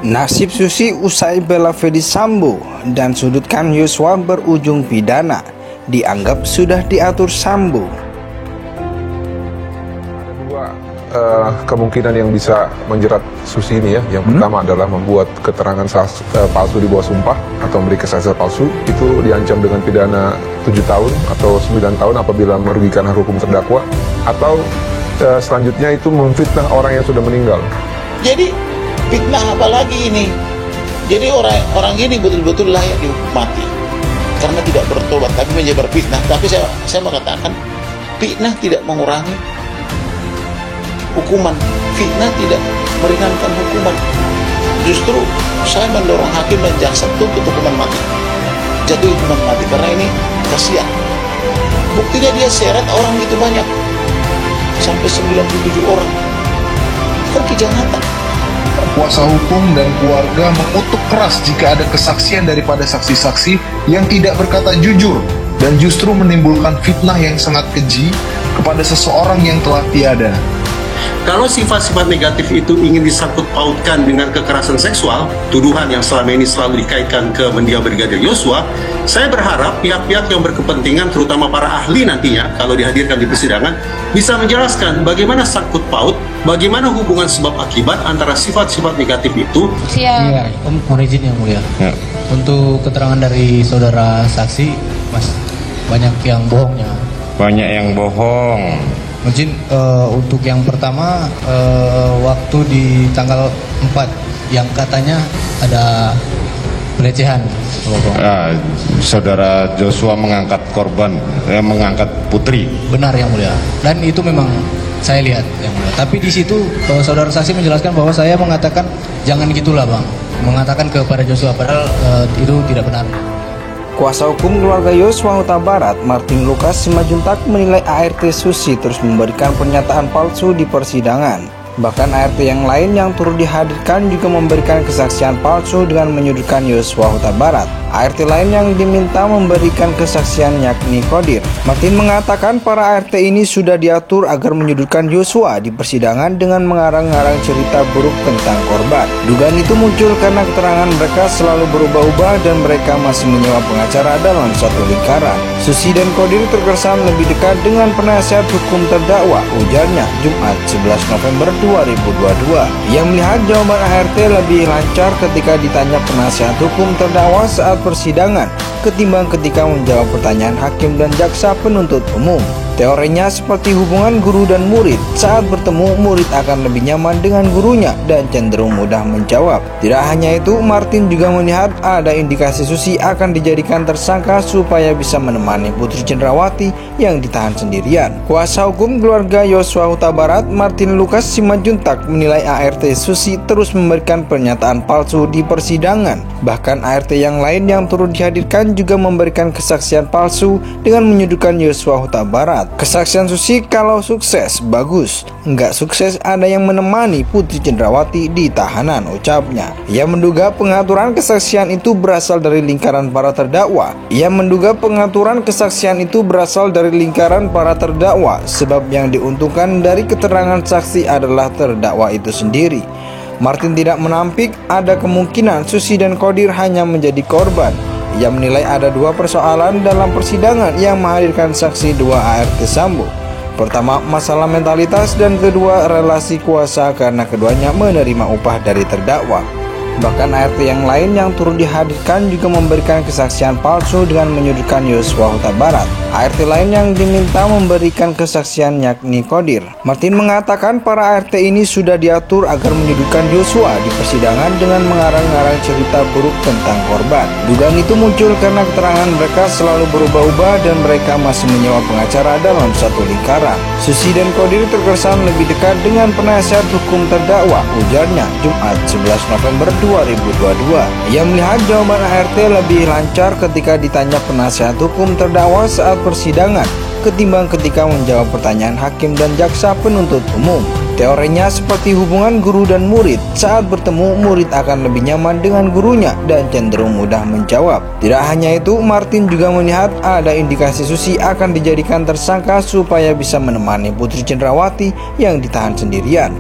Nasib Susi usai bela Ferdy Sambo dan sudutkan Yosua berujung pidana, dianggap sudah diatur Sambo. Ada dua kemungkinan yang bisa menjerat Susi ini ya. Yang pertama adalah membuat keterangan palsu di bawah sumpah atau memberi kesaksian palsu. Itu diancam dengan pidana 7 tahun atau 9 tahun apabila merugikan hak hukum terdakwa, atau selanjutnya itu memfitnah orang yang sudah meninggal. Jadi fitnah apa lagi ini? Jadi orang ini betul-betul layak dihukum mati karena tidak bertobat tapi menyebar fitnah. Tapi saya mengatakan fitnah tidak mengurangi hukuman, fitnah tidak meringankan hukuman. Justru saya mendorong hakim dan jaksa tuntut hukuman mati, jatuh hukuman mati, karena ini kasihan. Buktinya dia seret orang itu banyak, sampai 97 orang. Kan kejahatan. Kuasa hukum dan keluarga mengutuk keras jika ada kesaksian daripada saksi-saksi yang tidak berkata jujur dan justru menimbulkan fitnah yang sangat keji kepada seseorang yang telah tiada. Kalau sifat-sifat negatif itu ingin disangkut pautkan dengan kekerasan seksual, tuduhan yang selama ini selalu dikaitkan ke mendiang Brigadir Yosua, saya berharap pihak-pihak yang berkepentingan, terutama para ahli nantinya, kalau dihadirkan di persidangan, bisa menjelaskan bagaimana sangkut paut, bagaimana hubungan sebab akibat antara sifat-sifat negatif itu. Iya, Om mohon izin yang mulia. Ya. Untuk keterangan dari saudara saksi, Mas, banyak yang bohongnya. Banyak yang bohong. Mungkin untuk yang pertama waktu di tanggal 4 yang katanya ada pelecehan. Saudara Joshua mengangkat korban, mengangkat putri. Benar yang mulia. Dan itu memang saya lihat yang mulia. Tapi di situ saudara saksi menjelaskan bahwa saya mengatakan jangan gitulah bang, mengatakan kepada Joshua, padahal itu tidak benar. Kuasa hukum keluarga Yosua Huta Barat, Martin Lucas Simajuntak, menilai ART Susi terus memberikan pernyataan palsu di persidangan. Bahkan ART yang lain yang turut dihadirkan juga memberikan kesaksian palsu dengan menyudutkan Yosua Huta Barat. ART lain yang diminta memberikan kesaksian yakni Kodir. Martin mengatakan para ART ini sudah diatur agar menyudutkan Yosua di persidangan dengan mengarang-arang cerita buruk tentang korban. Dugaan itu muncul karena keterangan mereka selalu berubah-ubah dan mereka masih menyewa pengacara dalam satu lingkaran. Susi dan Kodir terkesan lebih dekat dengan penasihat hukum terdakwa, ujarnya Jumat 11 November 2022. Ia melihat jawaban ART lebih lancar ketika ditanya penasihat hukum terdakwa saat persidangan ketimbang ketika menjawab pertanyaan hakim dan jaksa penuntut umum. Teorinya seperti hubungan guru dan murid, saat bertemu murid akan lebih nyaman dengan gurunya dan cenderung mudah menjawab. Tidak hanya itu, Martin juga melihat ada indikasi Susi akan dijadikan tersangka supaya bisa menemani Putri Cendrawati yang ditahan sendirian. Kuasa hukum keluarga Yosua Huta Barat, Martin Lucas Simajuntak, menilai ART Susi terus memberikan pernyataan palsu di persidangan. Bahkan ART yang lain yang turut dihadirkan juga memberikan kesaksian palsu dengan menyudutkan Yosua Huta Barat. Kesaksian Susi kalau sukses bagus, enggak sukses ada yang menemani Putri Cendrawati di tahanan, ucapnya. Ia menduga pengaturan kesaksian itu berasal dari lingkaran para terdakwa. Sebab yang diuntungkan dari keterangan saksi adalah terdakwa itu sendiri. Martin tidak menampik ada kemungkinan Susi dan Kodir hanya menjadi korban. Ia menilai ada dua persoalan dalam persidangan yang menghadirkan saksi dua ART Sambo. Pertama, masalah mentalitas, dan kedua, relasi kuasa karena keduanya menerima upah dari terdakwa. Bahkan ART yang lain yang turut dihadirkan juga memberikan kesaksian palsu dengan menyudutkan Yosua Huta Barat. ART lain yang diminta memberikan kesaksian yakni Kodir. Martin mengatakan para ART ini sudah diatur agar menyudutkan Yosua di persidangan dengan mengarang-arang cerita buruk tentang korban. Dugaan itu muncul karena keterangan mereka selalu berubah-ubah dan mereka masih menyewa pengacara dalam satu lingkaran. Susi dan Kodir terkesan lebih dekat dengan penasihat hukum terdakwa, ujarnya Jumat 11 November 2022. Ia melihat jawaban ART lebih lancar ketika ditanya penasihat hukum terdakwa saat persidangan ketimbang ketika menjawab pertanyaan hakim dan jaksa penuntut umum. Teorinya seperti hubungan guru dan murid, saat bertemu murid akan lebih nyaman dengan gurunya dan cenderung mudah menjawab. Tidak hanya itu, Martin juga melihat ada indikasi Susi akan dijadikan tersangka supaya bisa menemani Putri Cendrawati yang ditahan sendirian.